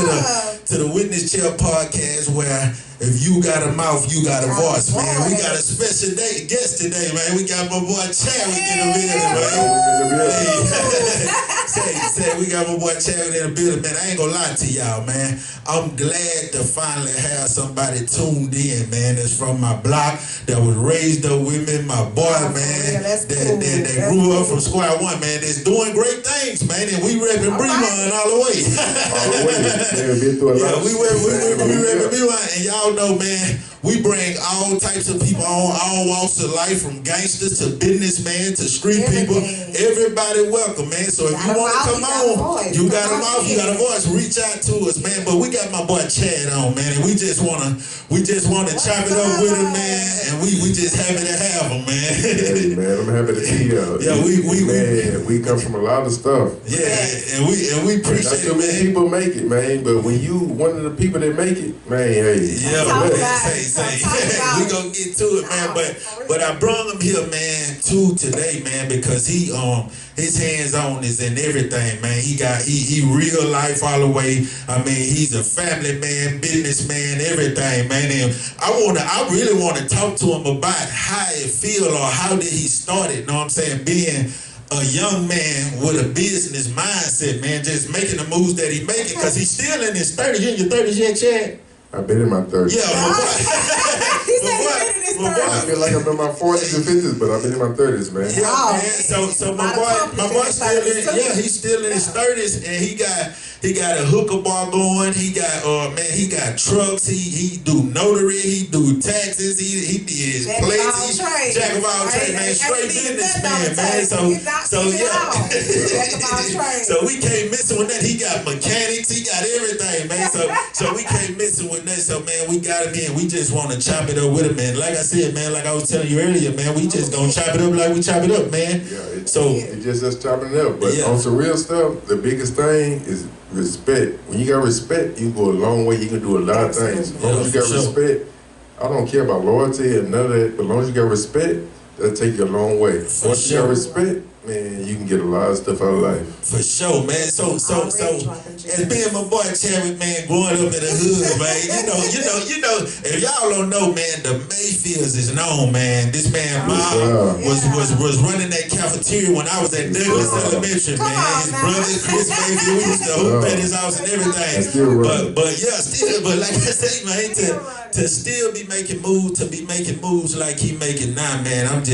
to the Witness Chair podcast, where if you got a mouth, you got a voice, man. We got a special guest today, man. We got my boy Chadwick in the building, man. Say, we got my boy Chadwick in the building, man. I ain't gonna lie to y'all, man. I'm glad to finally have somebody tuned in, man. That's from my block, that was raised up with me, my boy, man. That grew up from square one, man. That's doing great things, man. And we repping Bremont all the way. All the way. Yeah, we repping Bremont, and y'all know, man, we bring all types of people on, all walks of life, from gangsters to businessmen to street people. Everybody welcome, man. So if you want to come on, you got a mouth, you got a voice, reach out to us, man. But we got my boy Chad on, man, and we just wanna chop it up with him, man. And we just happy to have him, man. Hey, man, I'm happy to see you. Yeah, we come from a lot of stuff. Yeah, and we appreciate it, man. People make it, man, but when you one of the people that make it, man, hey. Yeah, we gonna get to it, man. But I brought him here, man, today, man, because he his hands on is in everything, man. He real life all the way. I mean, he's a family man, businessman, everything, man. And I really wanna talk to him about how it feel, or how did he start it, know what I'm saying? Being a young man with a business mindset, man, just making the moves that he making, because he's still in his 30s. You in your 30s yet, Chad? I've been in my 30s. Yeah, my boy. I feel like I'm in my 40s and 50s, but I've been in my 30s, man. Yeah, man. So my boy still in, he's still in his 30s, and he got a hookah bar going. He got trucks. He do notary. He do taxes. He did plates. Jack of all trades, man. Straight businessman, man. So we can't miss it with that. He got mechanics. He got everything, man. So we can't miss it with that. So man, we got him in. We just want to chop it up with him, man. Like I said, man, like I was telling you earlier, man, we just gonna chop it up like we chop it up, man. Yeah, it's just us chopping it up. But on some real stuff, the biggest thing is respect. When you got respect, you go a long way. You can do a lot of things. As long as you got respect, I don't care about loyalty and none of that. But as long as you got respect, that'll take you a long way. Once you got respect, man, you can get a lot of stuff out of life. For sure, man. So as being my boy Chadwick, man, growing up in the hood, man, you know, if y'all don't know, man, the Mayfields is known, man. This man mom was running that cafeteria when I was at Douglas Elementary, man. His brother Chris Mayfield, we used to hoop at his house and everything. But like I say, man, to still be making moves like he making now, man. I'm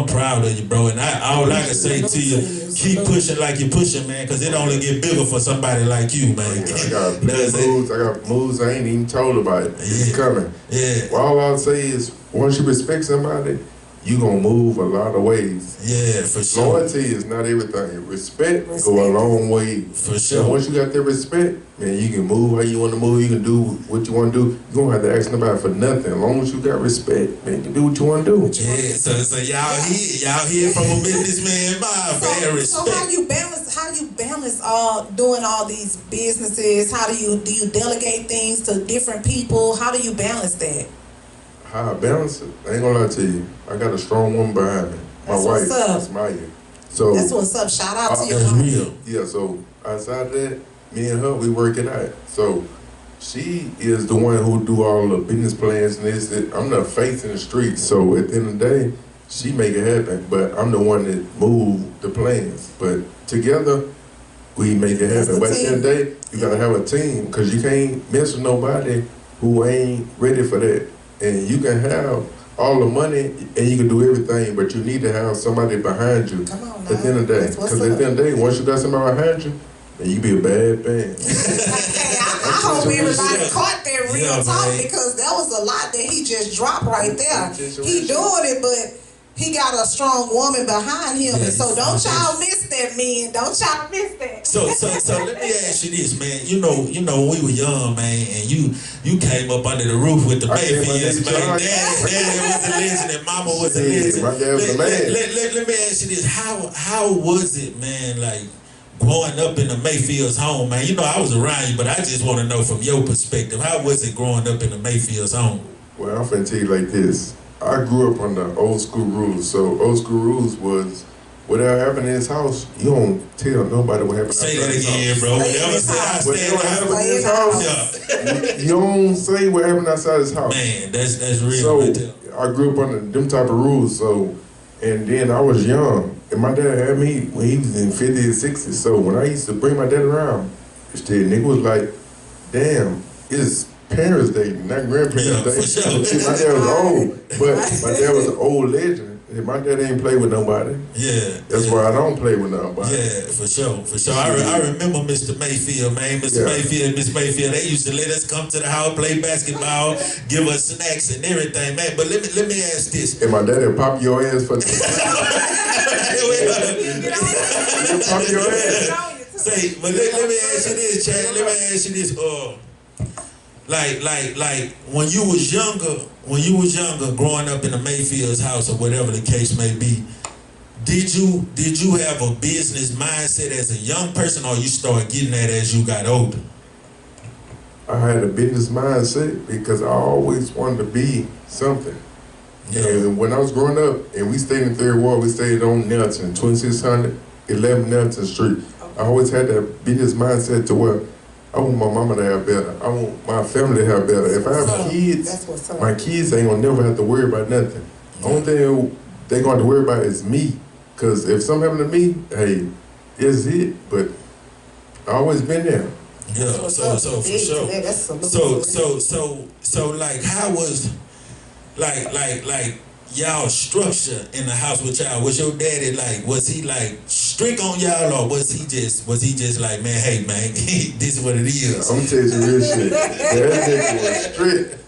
proud of you, bro. And all I can say to you, keep pushing like you're pushing, man, because it only get bigger for somebody like you, man. I got moves I ain't even told about it. It's coming. Yeah. Well, all I'll say is, once you respect somebody, you gonna move a lot of ways. Yeah, for sure. Loyalty is not everything. Respect go a long way. For sure. And once you got that respect, man, you can move how you want to move. You can do what you want to do. You don't have to ask nobody for nothing. As long as you got respect, man, you can do what you want to do. Yeah. So y'all hear from a businessman, man. Respect. So how do you balance doing all these businesses? How do you delegate things to different people? How do you balance that? How I balance it? I ain't gonna lie to you. I got a strong woman behind me. My wife, that's Maya. So that's what's up. Shout out to your wife. real. Yeah. So outside that, me and her, we work it out. So she is the one who do all the business plans and this. I'm the face in the street. So at the end of the day, she make it happen. But I'm the one that move the plans. But together, we make it happen. But at the end of the day, you gotta have a team, because you can't mess with nobody who ain't ready for that. And you can have all the money and you can do everything, but you need to have somebody behind you. Come on, at the end of the day. Because at the end of the day, once you got somebody behind you, then you be a bad man. I hope everybody caught that real talk, because that was a lot that he just dropped right there. He doing it, but he got a strong woman behind him, and so don't y'all miss that, man. Don't y'all miss that. So let me ask you this, man. You know, when we were young, man, and you came up under the roof with the Mayfields, man. Daddy was a legend and Mama was a legend. My dad was a man. Let me ask you this: How was it, man? Like, growing up in the Mayfield's home, man. You know, I was around you, but I just want to know from your perspective, how was it growing up in the Mayfield's home? Well, I'm finna tell you like this. I grew up on the old school rules. So old school rules was whatever happened in his house, you don't tell nobody what happened. Say that again, bro. Whatever happened in his house, you don't say what happened outside his house. Man, that's real. So I grew up under them type of rules. So, and then I was young, and my dad had me when he was in 50s and 60s. So when I used to bring my dad around, nigga was like, damn, it's Parents' Day, not Grandparents' Day. For sure. My dad was old, but my dad was an old legend. My dad ain't play with nobody. Yeah. That's why I don't play with nobody. Yeah, for sure. I remember Mr. Mayfield, man. Mr. Mayfield, Miss Mayfield, they used to let us come to the house, play basketball, give us snacks and everything, man. But let me ask this. And my dad'll pop your ass for pop your ass. Say, but let me ask you this, Chad. Let me ask you this. Like when you was younger, growing up in the Mayfield's house or whatever the case may be, did you have a business mindset as a young person, or you started getting that as you got older? I had a business mindset because I always wanted to be something. Yeah. And when I was growing up, and we stayed in Third Ward, we stayed on Nelson, 2600, 11 Nelson Street. I always had that business mindset to where I want my mama to have better. I want my family to have better. If I have kids, my kids ain't gonna never have to worry about nothing. The only thing they gonna have to worry about is me. Cause if something happened to me, hey, it's it. But I always been there. Yeah, so for sure. So like how was like y'all structure in the house with y'all? Was your daddy like, was he like strict on y'all, or was he just like, man, hey man, this is what it is? I'm gonna tell you some real shit. That nigga was strict.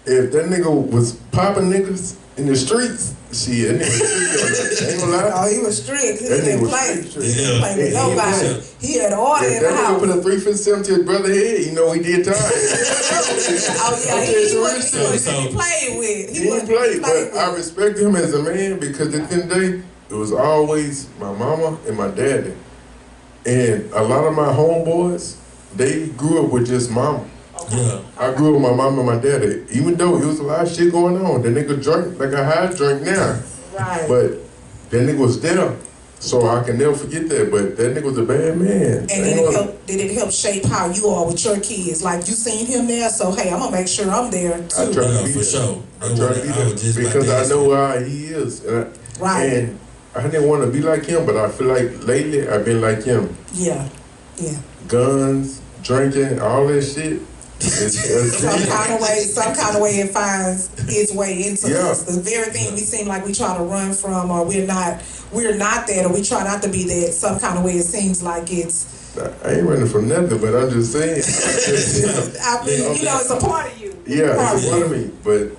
If that nigga was popping niggas in the streets, shit, that nigga was strict. Ain't gonna lie. Oh, he was strict. He didn't play. He didn't play with nobody. He had order in the house. If that nigga put a 357 to his brother's head, you know he did time. Oh yeah, he wasn't played with. He didn't play, but I respect him as a man because at the end of the day, it was always my mama and my daddy. And a lot of my homeboys, they grew up with just mama. Yeah. I grew up with my mama and my daddy. Even though it was a lot of shit going on, that nigga drank like a high drink now. Right. But that nigga was there. So I can never forget that. But that nigga was a bad man. And did it help shape how you are with your kids? Like you seen him there, so hey, I'm gonna make sure I'm there too. I try to be for sure. I try to be there because I know how he is. And I didn't want to be like him, but I feel like lately I've been like him. Yeah. Guns, drinking, all that shit. Some kind of way it finds its way into us. The very thing we seem like we try to run from, or we're not that, or we try not to be that. Some kind of way it seems like it's. I ain't running from nothing, but I'm just saying. I mean, it's a part of you. Yeah, it's a part of me, but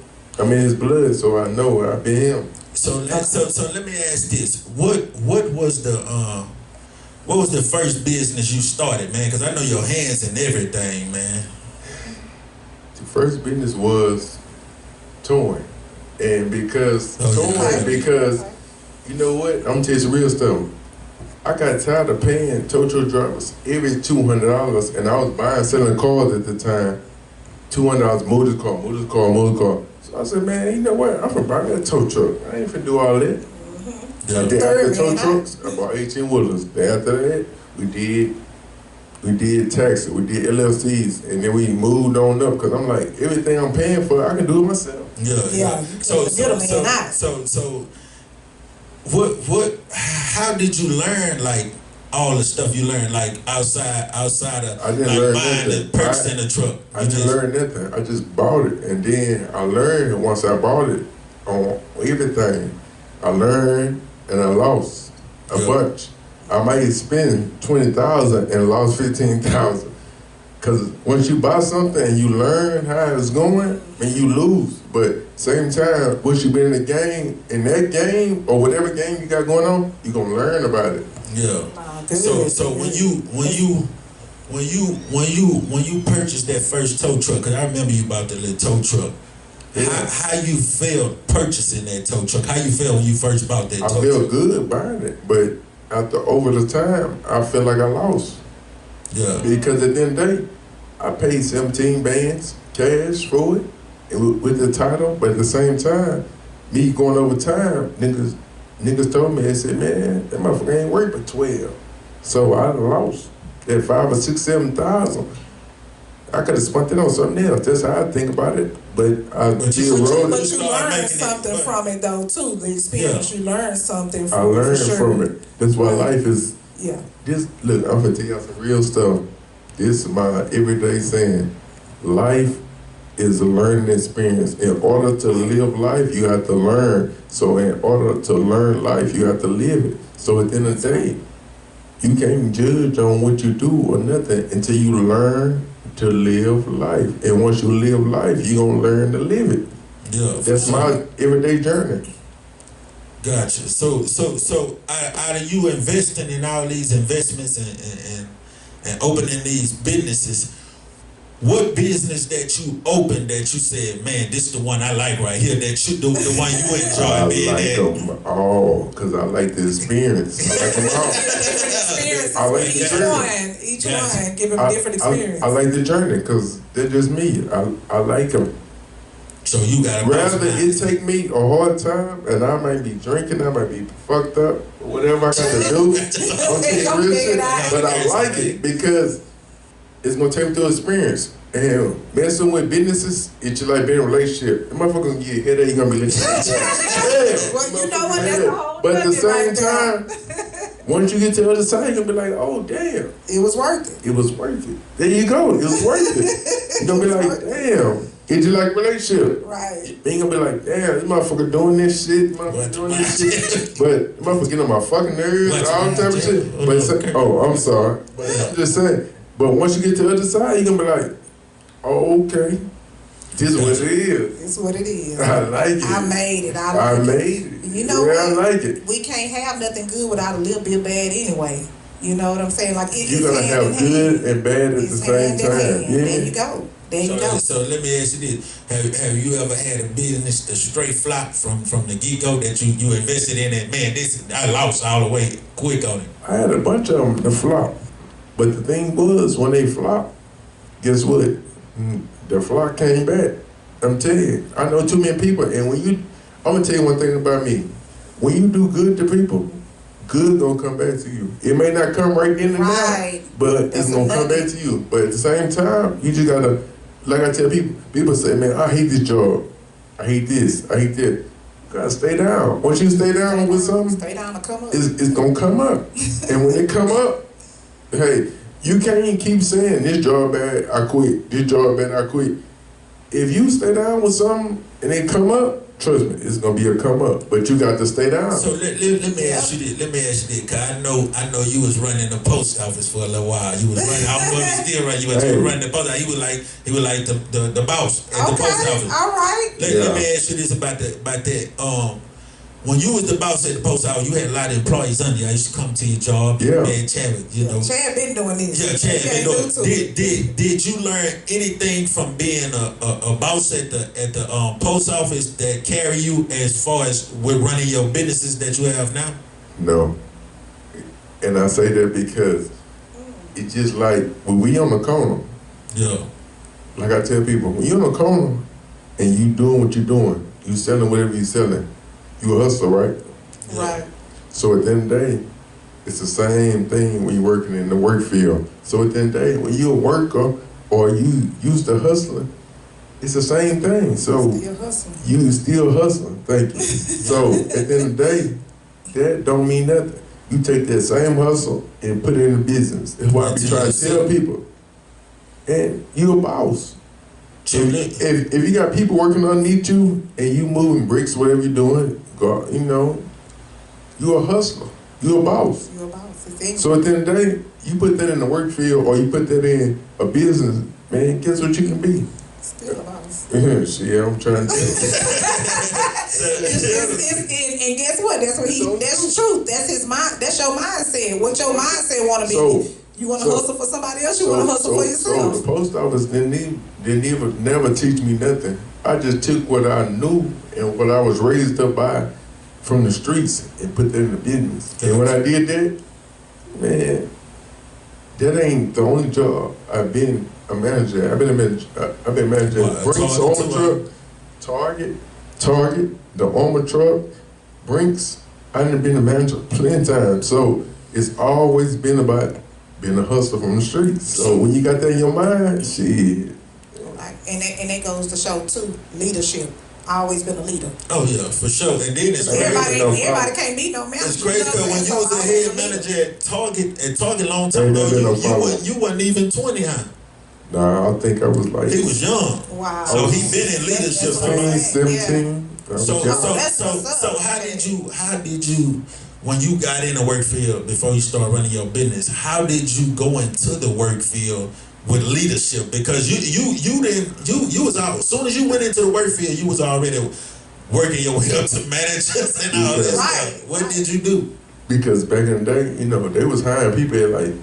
I'm in his blood, so I know I've been him. So let me ask this: what was the first business you started, man? Because I know your hands in everything, man. The first business was touring, and because you know what? I'm gonna tell you some real stuff. I got tired of paying tow truck drivers every $200, and I was buying, selling cars at the time. $200 motor car. So I said, man, you know what? I'm finna buy me a tow truck. I ain't finna do all that. Yeah. Then after tow trucks, I bought 18 wheelers. Then after that, we did taxis, we did LLCs, and then we moved on up because I'm like, everything I'm paying for, I can do it myself. Yeah. So how did you learn like all the stuff you learned like outside of I didn't like learn buying nothing. and purchasing a truck? I didn't learn nothing. I just bought it, and then I learned once I bought it on everything. I learned and I lost a bunch. I might spend $20,000 and lost $15,000. Cause once you buy something and you learn how it's going, and you lose. But same time, once you been in that game or whatever game you got going on, you gonna learn about it. Yeah. So when you purchased that first tow truck, cause I remember you bought the little tow truck. Yeah. How you felt purchasing that tow truck? How you felt when you first bought that tow truck? I felt good buying it, but over the time, I feel like I lost. Yeah. Because at the end of the day, I paid 17 bands cash for it and with the title, but at the same time, me going over time, niggas niggas told me, they said, man, that motherfucker ain't worth but 12. So I lost that 5 or 6, 7,000. I could have spent it on something else. That's how I think about it. But I still wrote it. But you learned something from it though too. The experience, you learned something from it. I learned from it. That's why life is. Yeah. Look, I'm gonna tell y'all some real stuff. This is my everyday saying. Life is a learning experience. In order to live life, you have to learn. So in order to learn life, you have to live it. So at the end of the day, you can't judge on what you do or nothing until you learn to live life. And once you live life, you're gonna learn to live it. Yeah. That's my everyday journey. Gotcha. So out of you investing in all these investments and opening these businesses, what business that you opened that you said, man, this is the one I like right here, that you do, the one you enjoy being at? I like them all, because I like the experience. I like them all. Experiences. I like the journey. Each one, give them a different experience. I like the journey, because they're just me. I like them. So you got rather it take me a hard time, and I might be drinking, I might be fucked up, whatever I got to do. But I like it because it's gonna take me through experience. And messing with businesses, it's just like being in a relationship. The motherfucker gonna get a headache, you gonna be like, well, you know what? That's the whole but at the same right time, once you get to the other side, you're gonna be like, oh damn. It was worth it. It was worth it. There you go. It was worth it. You're gonna be like, damn. It's just like relationship. Right. You ain't gonna be like, damn, this motherfucker doing this shit, motherfucker doing this shit. But motherfucker getting on my fucking nerves, all type of shit. But I'm sorry. But I'm just saying. But once you get to the other side, you're gonna be like, oh, okay. This is what it is. It's what it is. I like it. I made it. I made it. You know what? I like it. We can't have nothing good without a little bit bad anyway. You know what I'm saying? Like you're gonna have good and bad at the same time. Yeah. There you go. There you go. So let me ask you this: Have you ever had a business that straight flop from the get-go that you invested in and man, I lost all the way quick on it? I had a bunch of them to flop, but the thing was when they flop, guess what? The flop came back. I'm telling you, I know too many people, and I'm gonna tell you one thing about me: when you do good to people, good gonna come back to you. It may not come right in and out, but it's gonna come back to you. But at the same time, you just gotta. Like I tell people say, man, I hate this job. I hate this. I hate that. You gotta stay down. Once you stay down with something, stay down to come up. It's gonna come up. And when it come up, hey, you can't keep saying this job bad, I quit. This job bad, I quit. If you stay down with something and it come up, trust me, it's gonna be a come up. But you got to stay down. So let me ask you this. Let me ask you this, cause I know you was running the post office for a little while. You was running. I don't know if you still running. You was running the post office. He was like the boss at the post office. All right. Let me ask you this about that. When you was the boss at the post office, you had a lot of employees under you. I used to come to your job. Yeah. Man, Chad, you know. Chad been doing this. Yeah, Chad been doing it. Did you learn anything from being a boss at the post office that carry you as far as with running your businesses that you have now? No. And I say that because it's just like when we on the corner. Yeah. Like I tell people, when you on the corner and you doing what you doing, you selling whatever you selling. You a hustler, right? Right. So at the end of the day, it's the same thing when you're working in the work field. So at the end of the day, when you're a worker or you used to hustling, it's the same thing. So you still hustling. Thank you. So at the end of the day, that don't mean nothing. You take that same hustle and put it in the business. That's why I be trying to tell people. And you a boss. If you got people working underneath you and you moving bricks, whatever you're doing, you know, you're a hustler. You're a boss. You're a boss. So at the end of the day, you put that in the work field or you put that in a business, man, guess what you can be? Still a boss. Shit, I'm trying to tell you. And guess what? That's the truth. That's his mind. That's your mindset. What your mindset want to be. You want to hustle for somebody else? You want to hustle for yourself? So the post office didn't never teach me nothing. I just took what I knew and what I was raised up by from the streets and put that in the business. And when I did that, man, that ain't the only job. I've been a manager. I've been managing Brinks Armor Truck, Target, the Armor Truck, Brinks, I done been a manager plenty of times. So it's always been about being a hustler from the streets. So when you got that in your mind, shit. Like, and that goes to show too, leadership. Always been a leader. Oh yeah, for sure. And then it's everybody can't be no manager. It's crazy because when you was a head manager at Target long time ago, you wasn't even 20, huh? Nah, I think I was like... He was young. Wow. So he been in leadership for like 17. Yeah. So how did you when you got in the work field before you start running your business, how did you go into the work field with leadership? Because you was out, as soon as you went into the work field, you was already working your way up to managers and all that stuff. What did you do? Because back in the day, you know, they was hiring people at like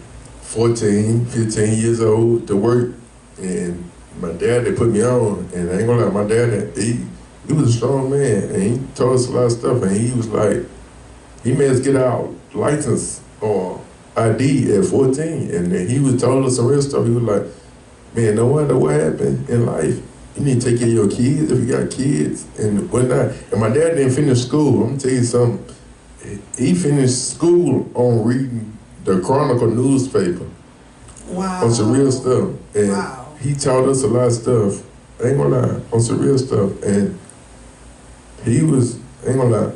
14, 15 years old to work. And my dad, they put me on. And I ain't gonna lie, my dad, he was a strong man. And he taught us a lot of stuff. And he was like, he made us get our license or ID at 14. And then he was telling us some real stuff. He was like, man, no matter what happened in life, you need to take care of your kids if you got kids and whatnot. And my dad didn't finish school. I'm gonna tell you something. He finished school on reading the Chronicle newspaper. Wow. On some real stuff. And he taught us a lot of stuff. I ain't gonna lie, on some real stuff. And he was, I ain't gonna lie,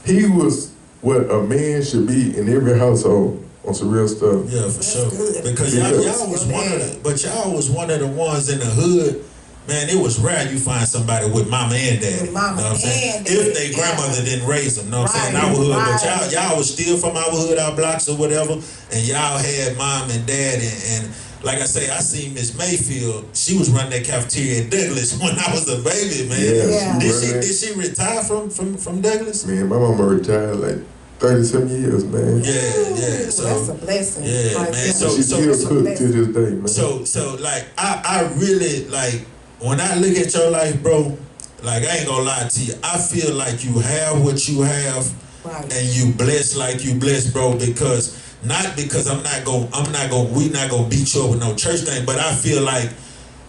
he was what a man should be in every household on some real stuff. Yeah, for sure. Because y'all was one of the ones in the hood. Man, it was rare you find somebody with mama and daddy. Mama, you know what I'm saying? If their grandmother didn't raise them, know what I'm saying? Our hood, but y'all was still from our hood, our blocks or whatever, and y'all had mom and dad and like I say, I seen Miss Mayfield. She was running that cafeteria at Douglas when I was a baby, man. Yeah. Did she retire from Douglas? Man, my mama retired like 30-some years, man. Yeah. So that's a blessing. Yeah, man. So she still cook to this day, man. So like I really like when I look at your life, bro. Like I ain't gonna lie to you, I feel like you have what you have, and you blessed like you blessed, bro. Because not because we not gonna beat you up with no church thing, but I feel like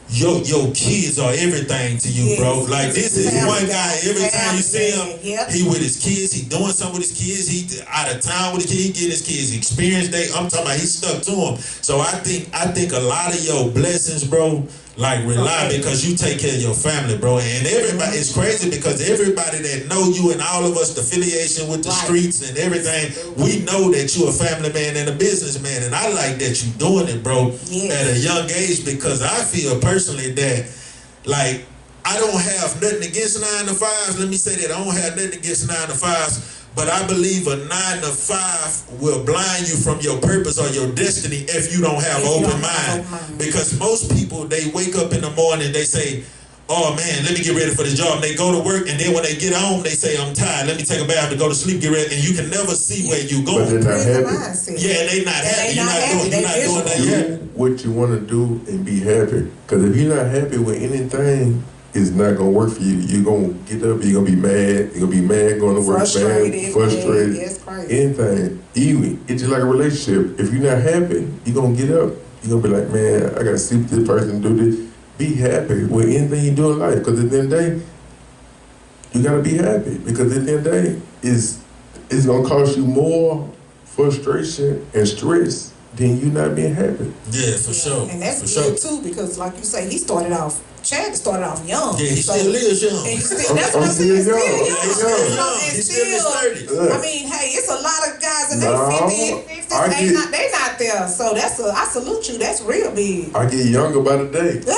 your kids are everything to you, bro. Like this is one guy, every time you see him, he with his kids, he doing something with his kids, he out of town with his kids, he get his kids experience day. I'm talking about he stuck to him. So I think a lot of your blessings, bro, like rely because you take care of your family, bro. And everybody, it's crazy because everybody that know you and all of us, the affiliation with the streets and everything, we know that you a family man and a businessman. And I like that you doing it, bro, at a young age, because I feel personally that, like, I don't have nothing against 9 to 5s. Let me say that I don't have nothing against 9 to 5s. But I believe a 9 to 5 will blind you from your purpose or your destiny if you don't have open mind. Because most people, they wake up in the morning, they say, oh man, let me get ready for the job. And they go to work, and then when they get home, they say, I'm tired. Let me take a bath to go to sleep, get ready. And you can never see where you going. But they're not happy. Yeah, and they not happy. You're not doing that yet. Do what you want to do and be happy. Because if you're not happy with anything, it's not gonna work for you. You're gonna get up, you're gonna be mad, going to work mad, frustrated, anything. Even it's just like a relationship. If you're not happy, you're gonna get up. You're gonna be like, man, I gotta sleep with this person, do this. Be happy with anything you do in life. Because at the end of the day, you gotta be happy. Because at the end of the day, it's gonna cost you more frustration and stress than you not being happy. Yeah, for sure. And that's good too, because like you say, Chad started off young. Yeah, he still is young. That's what I'm saying. He's still young. He's still in his 30s. I mean, hey, it's a lot of guys in their 50s, 60s. They not there. So I salute you. That's real big. I get younger by the day. So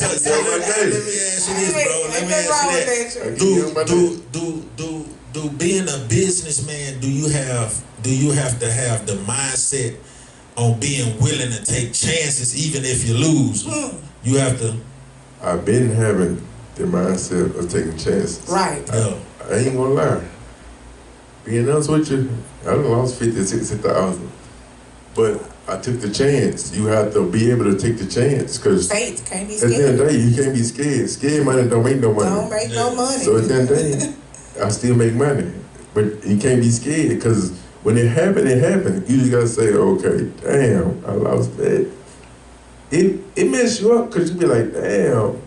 let me ask you this, bro. Let me ask you that. Do being a businessman, do you have to have the mindset on being willing to take chances even if you lose? You have to. I've been having the mindset of taking chances. Right. I ain't gonna lie. Being honest with you, I done lost 50,000, 60,000. But I took the chance. You have to be able to take the chance. Because faith, can't be scared. At the end of the day, you can't be scared. Scared money don't make no money. Don't make no money. So at the end of the day, I still make money. But you can't be scared because when it happened, it happened. You just gotta say, okay, damn, I lost that. It messes you up because you be like, damn. You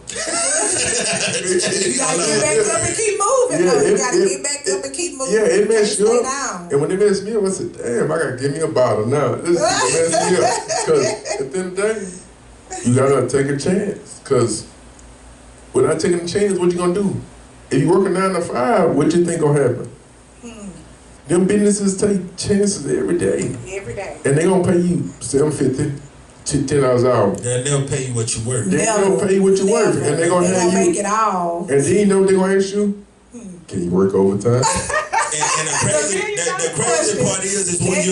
gotta get back up and keep moving. moving though. You gotta get back up and keep moving. Yeah, it messed you up. Down. And when it messed me up, I said, damn, I gotta give me a bottle now. This is messed me up. Because at the end of the day, you gotta take a chance. Because without taking a chance, what you gonna do? If you working 9 to 5, what you think gonna happen? Them businesses take chances every day. Every day. And they gonna pay you $7.50, $10 an hour. They'll pay you what you worth. They gonna pay you what you worth, and they gonna have you. Make it all. And then you know what they gonna ask you? Can you work overtime? And the crazy part is when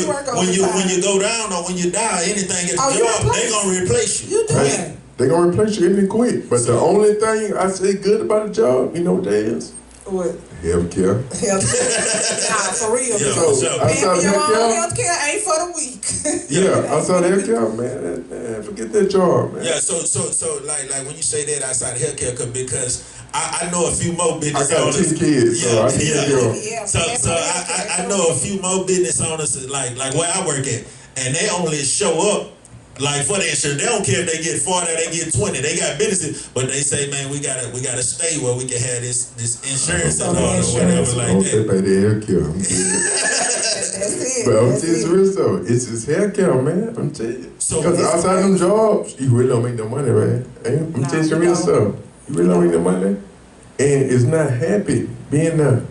you go down or when you die, anything at the job, they gonna replace you. You do it. They gonna replace you and then quit. But the only thing I say good about a job, you know what that is? What? Healthcare. Nah, for real. So outside of healthcare ain't for the weak. Yeah, outside of healthcare, man, forget that job, man. Yeah, so like when you say that outside of healthcare, because I know a few more business owners. I got 10 kids, so I yeah. So I know a few more business owners like where I work at, and they only show up like for the insurance. They don't care if they get 40 or they get 20. They got businesses, but they say, man, we gotta stay where we can have this insurance and all or whatever like that. They pay their healthcare. That's it. But I'm telling you real though, it's just healthcare, man. I'm telling you. Because outside them jobs, you really don't make no money, man. I'm telling you real stuff. You really don't make no money. And it's not happy being there.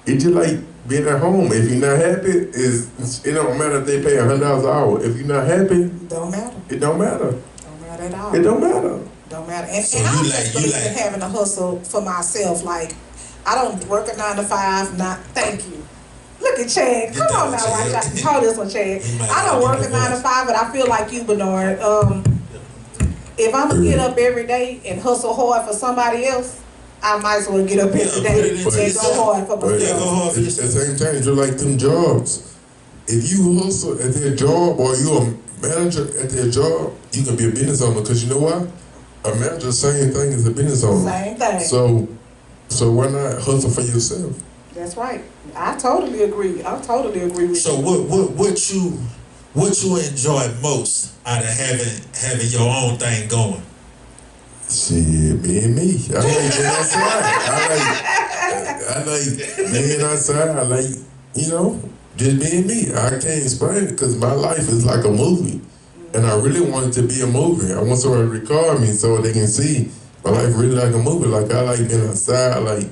It's just like being at home. If you're not happy, it don't matter if they pay $100 an hour. If you're not happy, don't matter. It don't matter. Don't matter at all. It don't matter. Don't matter. And So I you just like believe in having a hustle for myself. Like, I don't work a 9 to 5. Not thank you. Look at Chad. Come on now, watch. Hold this one, Chad. I don't work a 9 to 5, but I feel like you, Bernard. If I'm gonna get up every day and hustle hard for somebody else, I might as well get up every day and go hard for myself. At the same time, just like them jobs. If you hustle at their job or you're a manager at their job, you can be a business owner. Because you know what? A manager, same thing as a business owner. Same thing. So why not hustle for yourself? That's right. I totally agree. With you. So what you enjoy most out of having your own thing going? Shit, being me. I like being outside. I like being outside. I like, just being me. I can't explain it because my life is like a movie. And I really want it to be a movie. I want someone to record me so they can see my life really like a movie. Like I like being outside. I like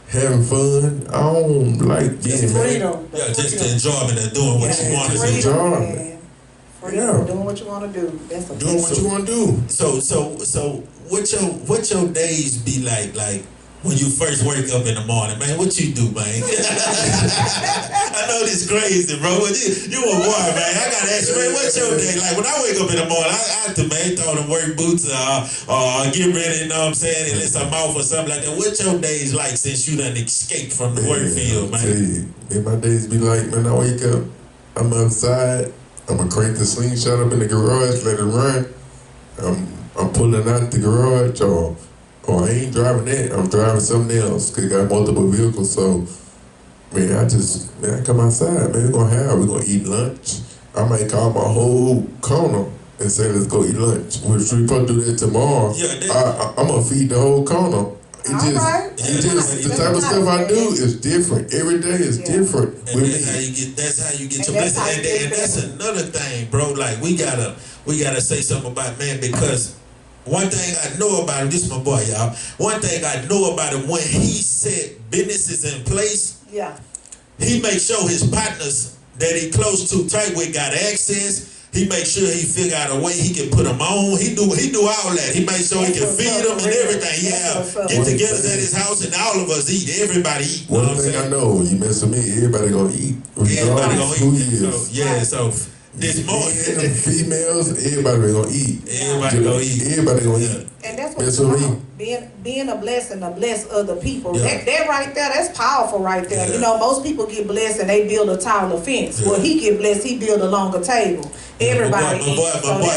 having fun. I don't like being freedom. Yeah, just the enjoyment of doing what you want to do. Enjoyment. Yeah, doing what you want to do. That's doing what you want to do. So what your days be like when you first wake up in the morning, man? What you do, man? I know this crazy, bro. You a boy, man. I gotta ask you, man, what's your day like? When I wake up in the morning, I have to, man, throw the work boots or get ready, you know what I'm saying, unless I'm off or something like that. What's your days like since you done escaped from the work field, man? My days be like, man, I wake up, I'm outside, I'm gonna crank the slingshot up in the garage, let it run. I'm pulling out the garage, or I ain't driving that. I'm driving something else because I got multiple vehicles. So, man, I come outside, man. We're gonna eat lunch. I might call my whole corner and say, let's go eat lunch. We're supposed to do that tomorrow. Yeah, I'm gonna feed the whole corner. The type of stuff I do is different. Every day is different. And that's how you get your blessing. And that's another thing, bro. Like we gotta say something about, man, because one thing I know about him, this is my boy, y'all. One thing I know about him, when he set businesses in place, he makes sure his partners that he close to tight with got access. He makes sure he figure out a way he can put them on. He do all that. He makes sure he can feed them and everything. He have get-togethers at his house and all of us eat. Everybody eat. One thing I know, you mess with me, everybody gonna eat. Everybody gonna eat. So this morning, females, everybody gonna eat. Everybody gonna eat. Everybody gonna eat. And that's what it's about. Being a blessing to bless other people. That right there, that's powerful right there. Yeah. Most people get blessed and they build a taller fence. Well, he get blessed, he build a longer table. Everybody my boy,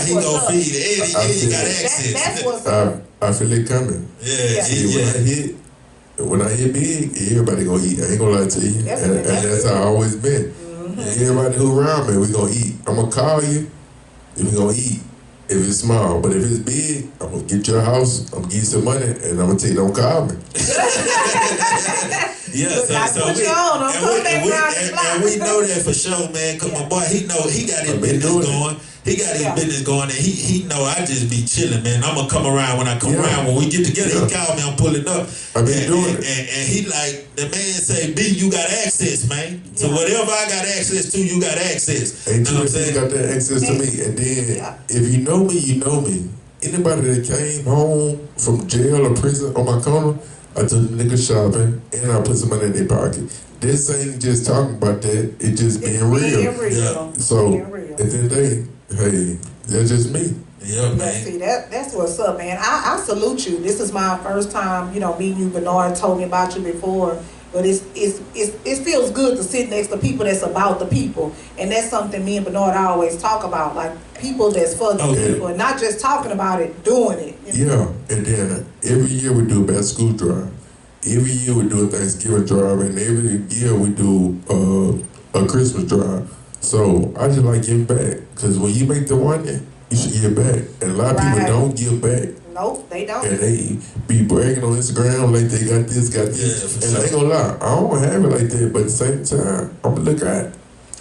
he gonna feed Eddie got access. That's what's up. I feel it coming. Yeah. When I hit big, everybody gonna eat. I ain't gonna lie to you. And that's how I always been. Everybody who around me, we gonna eat. I'm gonna call you, and we gonna eat. if it's small. But if it's big, I'm gonna get your house, I'm gonna give you some money, and I'm gonna tell you don't call me. Yeah, so we know that for sure, man. Cause my boy, he got his business going. He got his business going, and he know I just be chilling, man. I'm gonna come around when I come around. When we get together, he call me, I'm pulling up. I've been doing it. And he like, the man say, B, you got access, man. So whatever I got access to, you got access. And you know what I'm saying? got that access to me. And then, if you know me, you know me. Anybody that came home from jail or prison on my corner, I took the nigga shopping, and I put some money in their pocket. This ain't just talking about that, it just being real. Yeah. So, at the end of the day, hey, that's just me. Yeah, man. See, that's what's up, man. I salute you. This is my first time, meeting you. Bernard told me about you before, but it feels good to sit next to people that's about the people, and that's something me and Bernard always talk about, like people that's for the people, and not just talking about it, doing it. Yeah, and then every year we do a back school drive. Every year we do a Thanksgiving drive, and every year we do a Christmas drive. So I just like giving back, because when you make the money, you should give back. And a lot of people don't give back. Nope, they don't. And they be bragging on Instagram like they got this, got this. And I ain't gonna lie, I don't have it like that, but at the same time, I'm gonna look at it.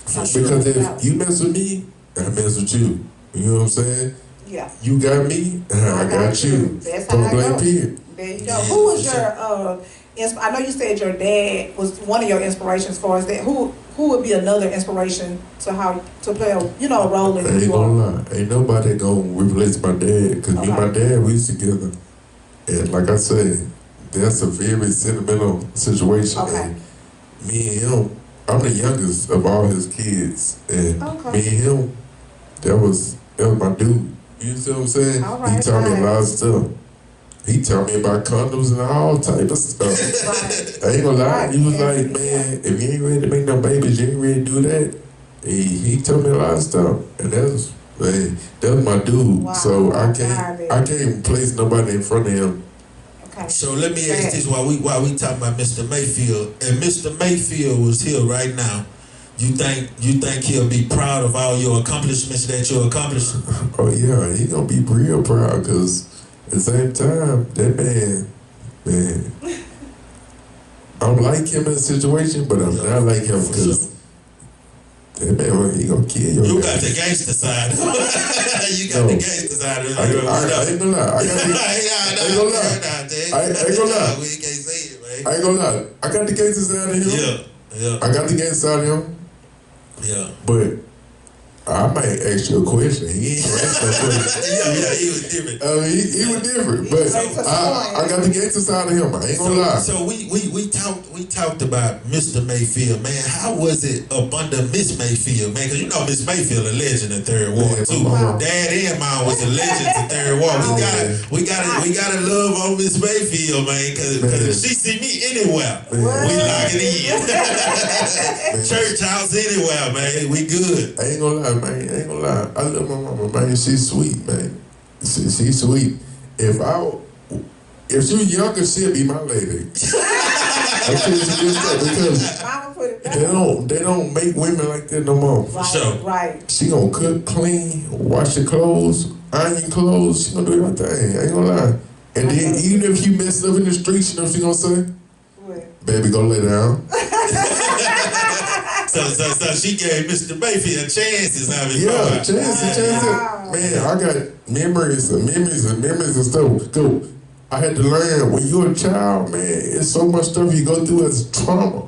Because if you mess with me, I mess with you. You know what I'm saying? Yeah. You got me, I got you. That's how I go. Period. There you go. Who was your I know you said your dad was one of your inspirations. As far as that, who would be another inspiration to play a role in I ain't gonna lie, ain't nobody gonna replace my dad, because me and my dad, we was together, and like I said, that's a very sentimental situation. And me and him, I'm the youngest of all his kids, and me and him, that was my dude. You see what I'm saying? He taught me a lot of stuff. He taught me about condoms and all type of stuff. I ain't gonna lie. He was like, man, if you ain't ready to make no babies, you ain't ready to do that. He told me a lot of stuff, and that was my dude. Wow. So I can't place nobody in front of him. Okay. So let me ask this while we talking about Mr. Mayfield, and Mr. Mayfield was here right now. You think he'll be proud of all your accomplishments that you accomplished? Oh yeah, he gonna be real proud, because at the same time, that man, I'm like him in a situation, but I'm not like him, because that man, he gonna kill you. You got the gangster side. You got the gangster side. I ain't gonna lie. I ain't gonna lie. We can't say it, man. I ain't gonna lie. I got the gangster side of him. Yeah. I got the gangster side of him. Yeah. But I might ask you a question. He ain't gonna ask no question. Yeah, he was different. He was different, but I got the gangster side of him. I ain't gonna lie. So we talked about Mr. Mayfield, man. How was it up under Miss Mayfield, man? Because Miss Mayfield a legend in Third Ward too. Dad and Mom was a legend in Third Ward. We gotta love on Miss Mayfield, man. Because if she see me anywhere, we lock it in. Church house anywhere, man. We good. I ain't gonna lie, man. I ain't gonna lie. I love my mama, man. She's sweet, man. She's sweet. If she was younger, she'd be my lady. I tell you this, because they don't make women like that no more. Right. She gonna cook, clean, wash your clothes, iron your clothes. She gonna do everything. I ain't gonna lie. And then even if you mess up in the streets, you know what she gonna say? What? Baby, go lay down. So she gave Mr. Mayfield chances. Chances. Man, I got memories and stuff. Go. I had to learn, when you're a child, man, it's so much stuff you go through as trauma.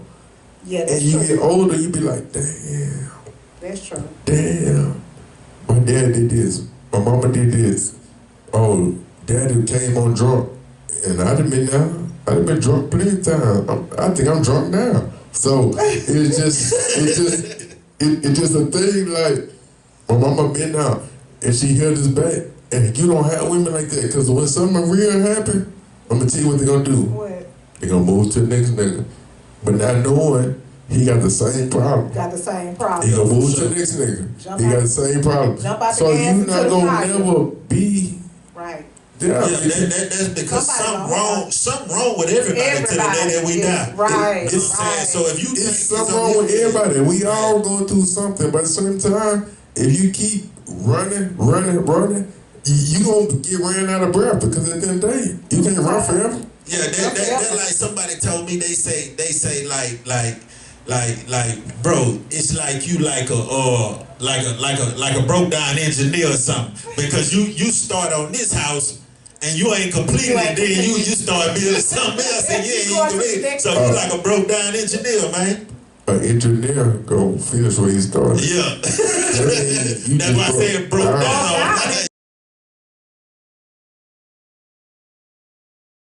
Yeah, that's and you true. get older, you be like, damn. That's true. Damn. My dad did this. My mama did this. Oh, daddy came on drunk. And I done been drunk plenty of times. I think I'm drunk now. So it's just a thing, like, my mama been out and she held us back. And you don't have women like that, because when something real happen, I'm gonna tell you what they're gonna do. What? They're gonna move to the next nigga. But not knowing he got the same problem. He gonna move to the next nigga. He got the same problem. So you not gonna never be right. Yeah, that's because something wrong with everybody till the day that we die. Right. So if you it's something wrong with everybody. We all going through something, but at the same time, if you keep running, you gonna get ran out of breath because at the end of the day, you can't run forever. Yeah, that like somebody told me. They say like, bro, it's like you like a broke down engineer or something, because you start on this house and you ain't completed it, then you start building something else and you ain't completed. So you like a broke down engineer, man. An engineer go finish where he started. Yeah. That's why I said broke down.